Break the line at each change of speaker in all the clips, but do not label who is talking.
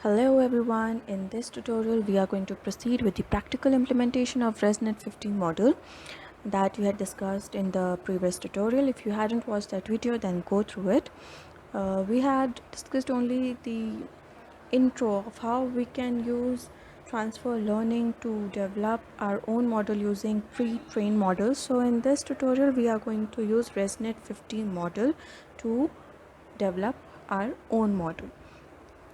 Hello everyone, in this tutorial we are going to proceed with the practical implementation of ResNet 15 model that we had discussed in the previous tutorial. If you hadn't watched that video, then go through it. We had discussed only the intro of how we can use transfer learning to develop our own model using pre-trained models. So in this tutorial we are going to use ResNet 15 model to develop our own model.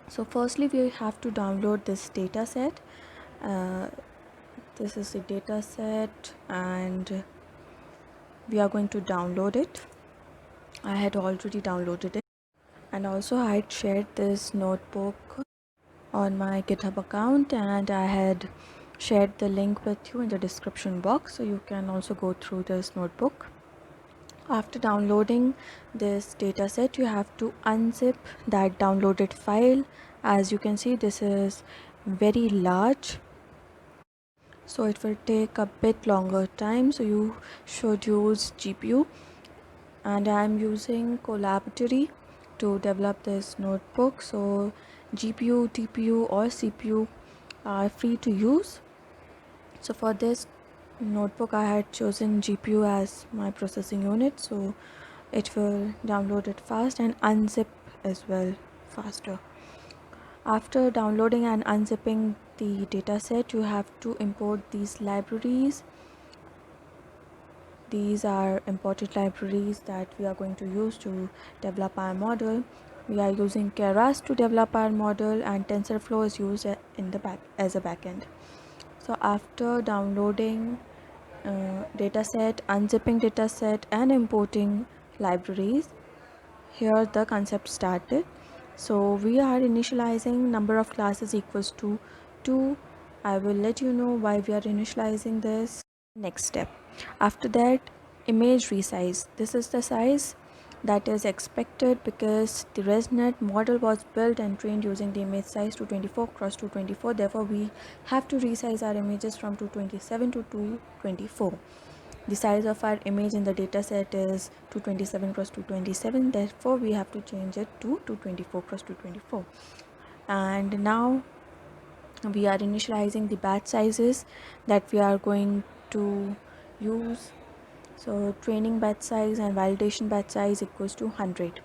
So firstly we have to download this data set. uh, this is the data set and we are going to download it. I had already downloaded it, and also I had shared this notebook on my GitHub account, and I had shared the link with you in the description box, so you can also go through this notebook. After downloading this dataset, you have to unzip that downloaded file. As you can see, this is very large, so it will take a bit longer time, so you should use GPU, and I am using Colaboratory to develop this notebook. So GPU, TPU or CPU are free to use. So for this notebook I had chosen GPU as my processing unit, so it will download it fast and unzip as well faster. After downloading and unzipping the dataset, you have to import these libraries. These are important libraries that we are going to use to develop our model. We are using Keras to develop our model, and TensorFlow is used in the back as a backend. So after downloading dataset, unzipping dataset and importing libraries, here the concept started. So we are initializing number of classes equals to 2. I will let you know why we are initializing this next step. After that, image resize. This is the size that is expected because the ResNet model was built and trained using the image size 224 cross 224. Therefore we have to resize our images from 227 to 224. The size of our image in the dataset is 227 cross 227, therefore we have to change it to 224 cross 224. And now we are initializing the batch sizes that we are going to use. So training batch size and validation batch size equals to 100.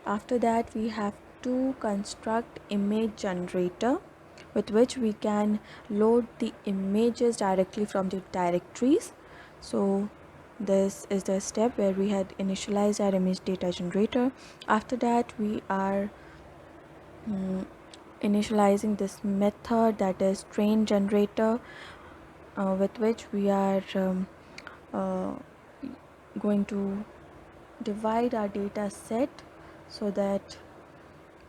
After that we have to construct image generator with which we can load the images directly from the directories. So this is the step where we had initialized our image data generator. After that we are initializing this method, that is train generator, with which we are uh, going to divide our data set so that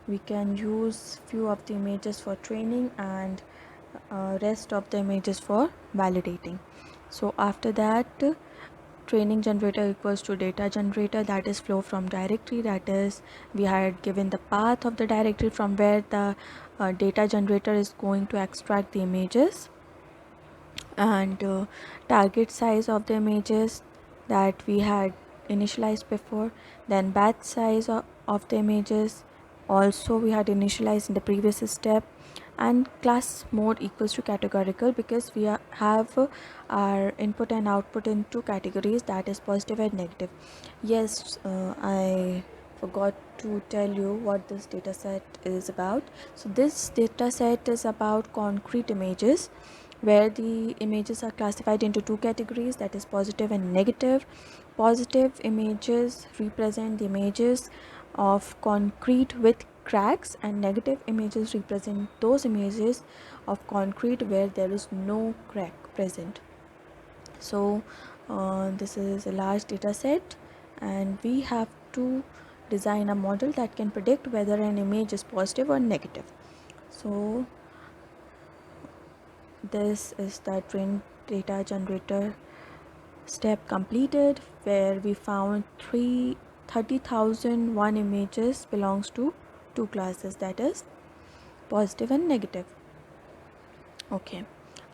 we can use few of the images for training and rest of the images for validating. So after that, training generator equals to data generator, that is flow from directory, that is we had given the path of the directory from where the data generator is going to extract the images, and target size of the images that we had initialized before. Then batch size of the images also we had initialized in the previous step, and class mode equals to categorical because we have our input and output in two categories, that is positive and negative. Yes, I forgot to tell you what this data set is about. So this data set is about concrete images, where the images are classified into two categories, that is positive and negative. Positive images represent the images of concrete with cracks, and negative images represent those images of concrete where there is no crack present. So this is a large data set, and we have to design a model that can predict whether an image is positive or negative. So this is the train data generator step completed, where we found 30,001 images belongs to two classes, that is positive and negative. Okay,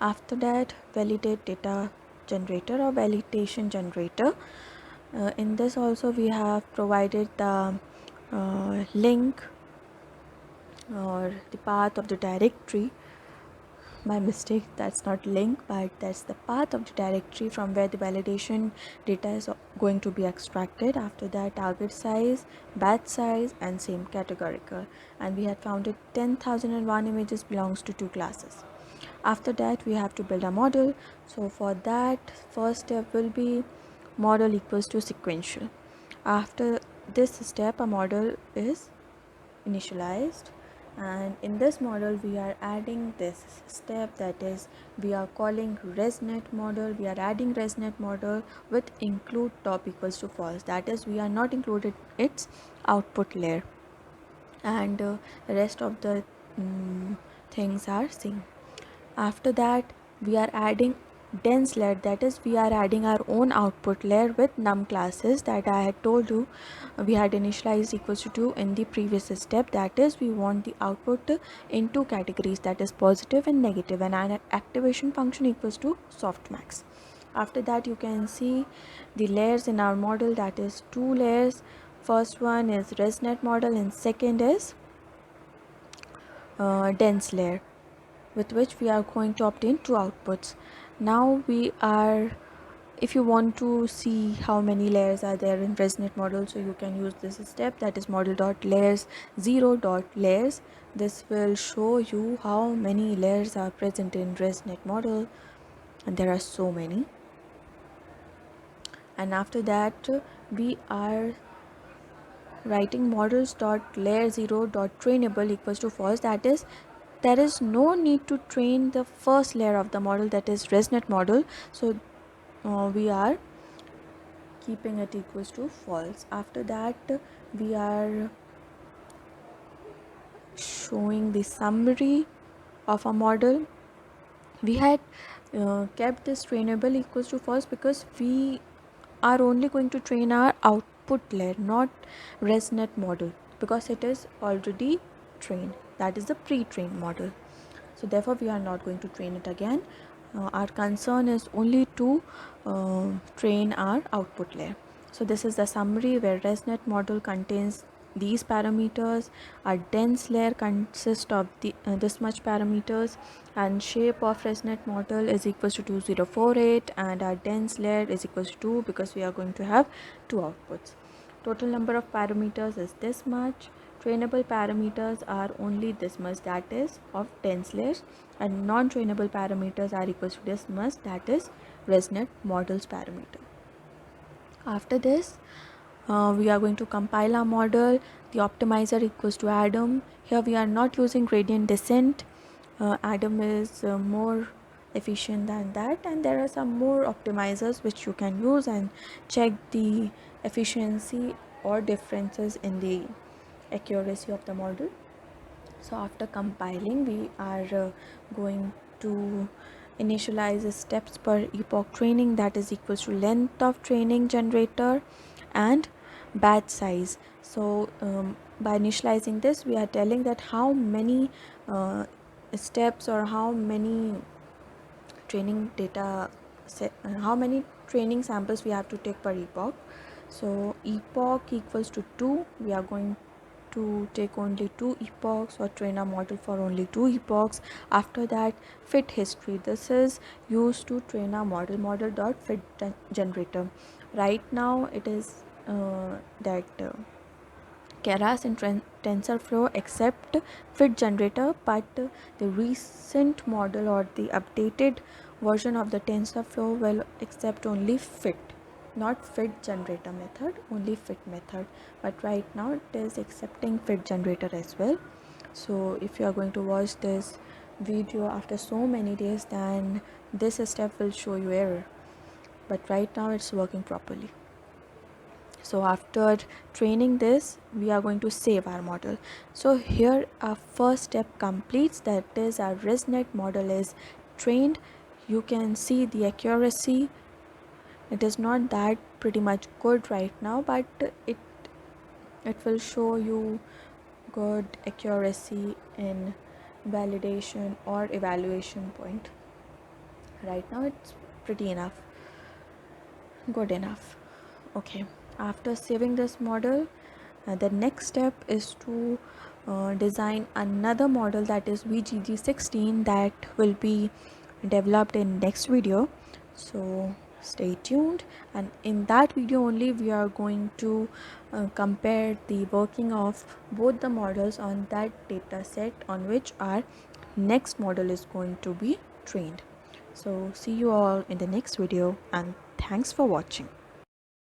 after that, validate data generator or validation generator. In this also we have provided the link or the path of the directory. My mistake, that's not link, but that's the path of the directory from where the validation data is going to be extracted. After that, target size, batch size, and same categorical. And we had found it 10,001 images belongs to 2 classes. After that, we have to build a model. So for that, first step will be model equals to sequential. After this step, a model is initialized, and in this model we are adding this step, that is we are calling resnet model. We are adding resnet model with include top equals to false, that is we are not included its output layer, and the rest of the things are same. After that, we are adding dense layer, that is we are adding our own output layer with num classes that I had told you we had initialized equals to 2 in the previous step. That is we want the output in 2 categories, that is positive and negative, and an activation function equals to softmax. After that, you can see the layers in our model, that is 2 layers. First one is resnet model and second is dense layer, with which we are going to obtain 2 outputs. Now we are, if you want to see how many layers are there in ResNet model, so you can use this step, that is model.layers 0.layers. This will show you how many layers are present in ResNet model, and there are so many. And after that, we are writing models.layer0.trainable equals to false, that is there is no need to train the first layer of the model, that is ResNet model. So we are keeping it equals to false. After that, we are showing the summary of a model. We had kept this trainable equals to false because we are only going to train our output layer, not ResNet model, because it is already trained, that is the pre-trained model. So therefore we are not going to train it again. Our concern is only to train our output layer. So this is the summary where ResNet model contains these parameters. Our dense layer consists of this much parameters, and shape of ResNet model is equals to 2048, and our dense layer is equals to 2 because we are going to have 2 outputs. Total number of parameters is this much. Trainable parameters are only this much, that is of dense layers, and non-trainable parameters are equal to this much, that is ResNet models parameter. After this, we are going to compile our model. The optimizer equals to Adam. Here we are not using gradient descent. Adam is more efficient than that, and there are some more optimizers which you can use and check the efficiency or differences in the accuracy of the model. So after compiling, we are going to initialize the steps per epoch training, that is equals to length of training generator and batch size. So by initializing this, we are telling that how many steps or how many training data set, how many training samples we have to take per epoch. So epoch equals to 2. We are going to take only 2 epochs or train a model for only 2 epochs. After that, fit history. This is used to train a model dot fit generator. Right now it is that Keras and TensorFlow accept fit generator, but the recent model or the updated version of the TensorFlow will accept only fit, not fit generator method, only fit method. But right now it is accepting fit generator as well. So if you are going to watch this video after so many days, then this step will show you error, but right now it's working properly. So after training this, we are going to save our model. So here our first step completes, that is our ResNet model is trained. You can see the accuracy. It is not that pretty much good right now, but it will show you good accuracy in validation or evaluation point. Right now it's pretty enough, good enough. Okay, after saving this model, the next step is to design another model, that is VGG16, that will be developed in next video. So stay tuned, and in that video only we are going to compare the working of both the models on that data set on which our next model is going to be trained. So see you all in the next video, and thanks for watching.